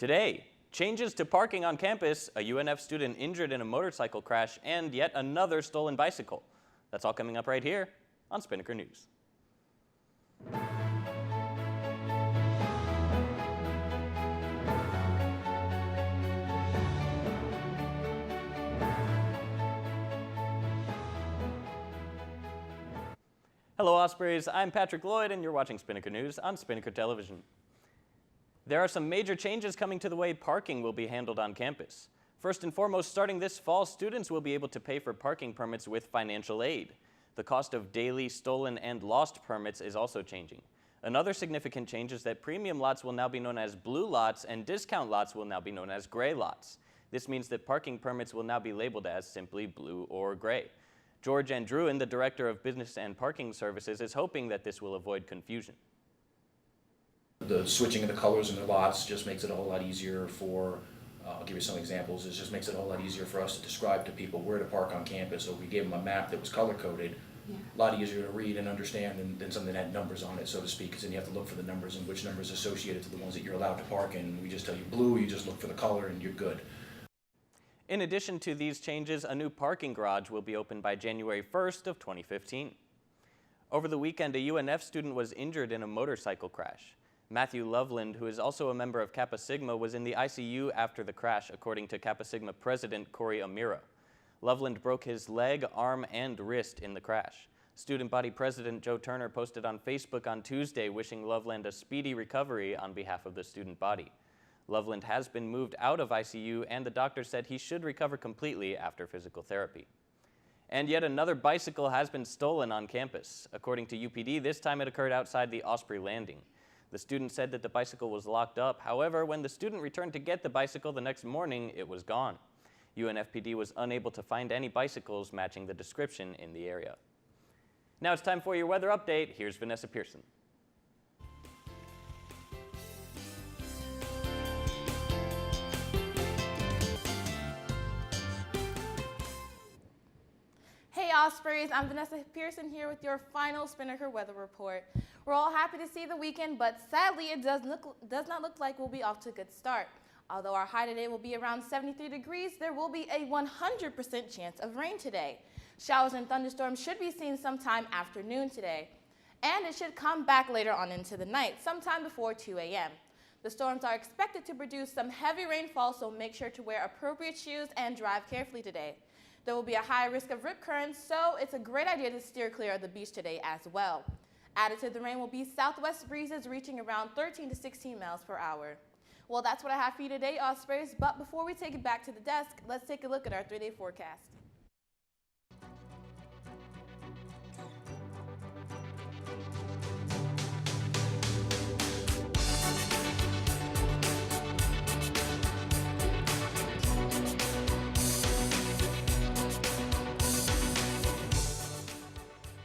Today, changes to parking on campus, a UNF student injured in a motorcycle crash, and yet another stolen bicycle. That's all coming up right here on Spinnaker News. Hello Ospreys, I'm Patrick Lloyd and you're watching Spinnaker News on Spinnaker Television. There are some major changes coming to the way parking will be handled on campus. First and foremost, starting this fall, students will be able to pay for parking permits with financial aid. The cost of daily, stolen, and lost permits is also changing. Another significant change is that premium lots will now be known as blue lots and discount lots will now be known as gray lots. This means that parking permits will now be labeled as simply blue or gray. George Andrewen, the Director of Business and Parking Services, is hoping that this will avoid confusion. The switching of the colors in the lots just makes it a whole lot easier for, I'll give you some examples, it just makes it a whole lot easier for us to describe to people where to park on campus. So if we gave them a map that was color-coded, a lot easier to read and understand than something that had numbers on it, so to speak, because then you have to look for the numbers and which numbers associated to the ones that you're allowed to park in. We just tell you blue, you just look for the color and you're good. In addition to these changes, a new parking garage will be open by January 1st of 2015. Over the weekend, a UNF student was injured in a motorcycle crash. Matthew Loveland, who is also a member of Kappa Sigma, was in the ICU after the crash, according to Kappa Sigma President Corey Amira. Loveland broke his leg, arm, and wrist in the crash. Student body president Joe Turner posted on Facebook on Tuesday wishing Loveland a speedy recovery on behalf of the student body. Loveland has been moved out of ICU, and the doctor said he should recover completely after physical therapy. And yet another bicycle has been stolen on campus. According to UPD, this time it occurred outside the Osprey Landing. The student said that the bicycle was locked up. However, when the student returned to get the bicycle the next morning, it was gone. UNFPD was unable to find any bicycles matching the description in the area. Now it's time for your weather update. Here's Vanessa Pearson. Hey Ospreys, I'm Vanessa Pearson here with your final Spinnaker weather report. We're all happy to see the weekend, but sadly it does not look like we'll be off to a good start. Although our high today will be around 73 degrees, there will be a 100% chance of rain today. Showers and thunderstorms should be seen sometime after noon today. And it should come back later on into the night, sometime before 2 a.m. The storms are expected to produce some heavy rainfall, so make sure to wear appropriate shoes and drive carefully today. There will be a high risk of rip currents, so it's a great idea to steer clear of the beach today as well. Added to the rain will be southwest breezes reaching around 13 to 16 miles per hour. Well, that's what I have for you today, Ospreys, but before we take it back to the desk, let's take a look at our 3-day forecast.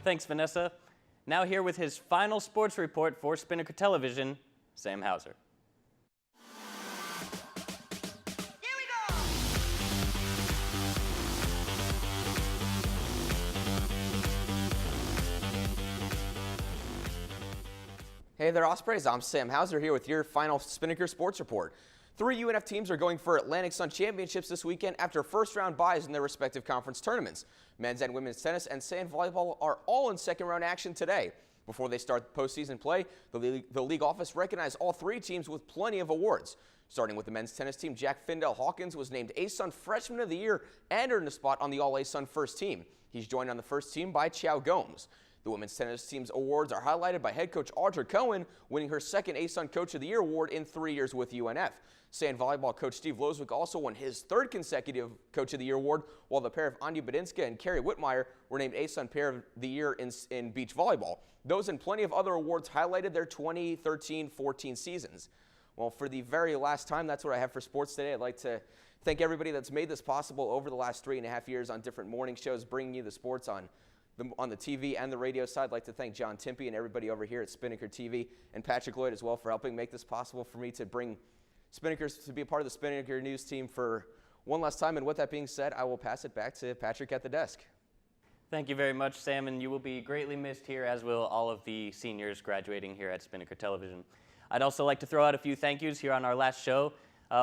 Thanks, Vanessa. Now here with his final sports report for Spinnaker Television, Sam Hauser. Hey there, Ospreys. I'm Sam Hauser here with your final Spinnaker Sports Report. 3 UNF teams are going for Atlantic Sun Championships this weekend after first-round byes in their respective conference tournaments. Men's and women's tennis and sand volleyball are all in second-round action today. Before they start postseason play, the league office recognized all 3 teams with plenty of awards. Starting with the men's tennis team, Jack Findell Hawkins was named ASUN Freshman of the Year and earned a spot on the All-ASUN first team. He's joined on the first team by Chow Gomes. The women's tennis team's awards are highlighted by head coach Audra Cohen winning her second ASUN Coach of the Year award in 3 years with UNF. Sand volleyball coach Steve Loswick also won his 3rd consecutive Coach of the Year award, while the pair of Anya Badinska and Carrie Whitmire were named ASUN Pair of the Year in beach volleyball. Those and plenty of other awards highlighted their 2013-14 seasons. Well, for the very last time, that's what I have for sports today. I'd like to thank everybody that's made this possible over the last 3.5 years on different morning shows, bringing you the sports on the TV and the radio side. I'd like to thank John Timpey and everybody over here at Spinnaker TV and Patrick Lloyd as well for helping make this possible for me to bring Spinnakers to be a part of the Spinnaker News team for one last time. And with that being said, I will pass it back to Patrick at the desk. Thank you very much, Sam, and you will be greatly missed here, as will all of the seniors graduating here at Spinnaker Television. I'd also like to throw out a few thank yous here on our last show.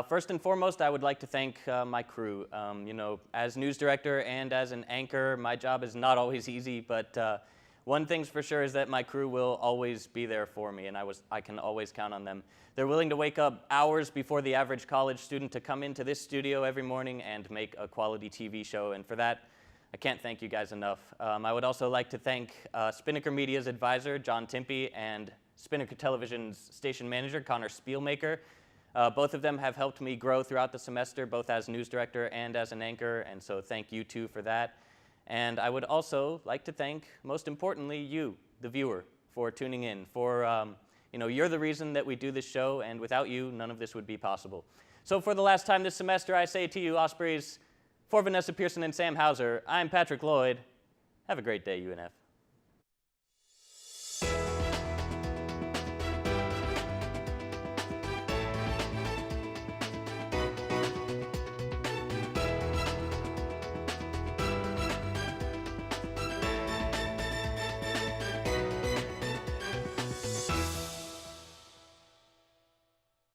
First and foremost, I would like to thank my crew. You know, as news director and as an anchor, my job is not always easy, but one thing's for sure is that my crew will always be there for me, and I can always count on them. They're willing to wake up hours before the average college student to come into this studio every morning and make a quality TV show, and for that, I can't thank you guys enough. I would also like to thank Spinnaker Media's advisor, John Timpey, and Spinnaker Television's station manager, Connor Spielmaker. Both of them have helped me grow throughout the semester, both as news director and as an anchor, and so thank you two for that. And I would also like to thank, most importantly, you, the viewer, for tuning in. You know, you're the reason that we do this show, and without you, none of this would be possible. So for the last time this semester, I say to you, Ospreys, for Vanessa Pearson and Sam Hauser, I'm Patrick Lloyd. Have a great day, UNF.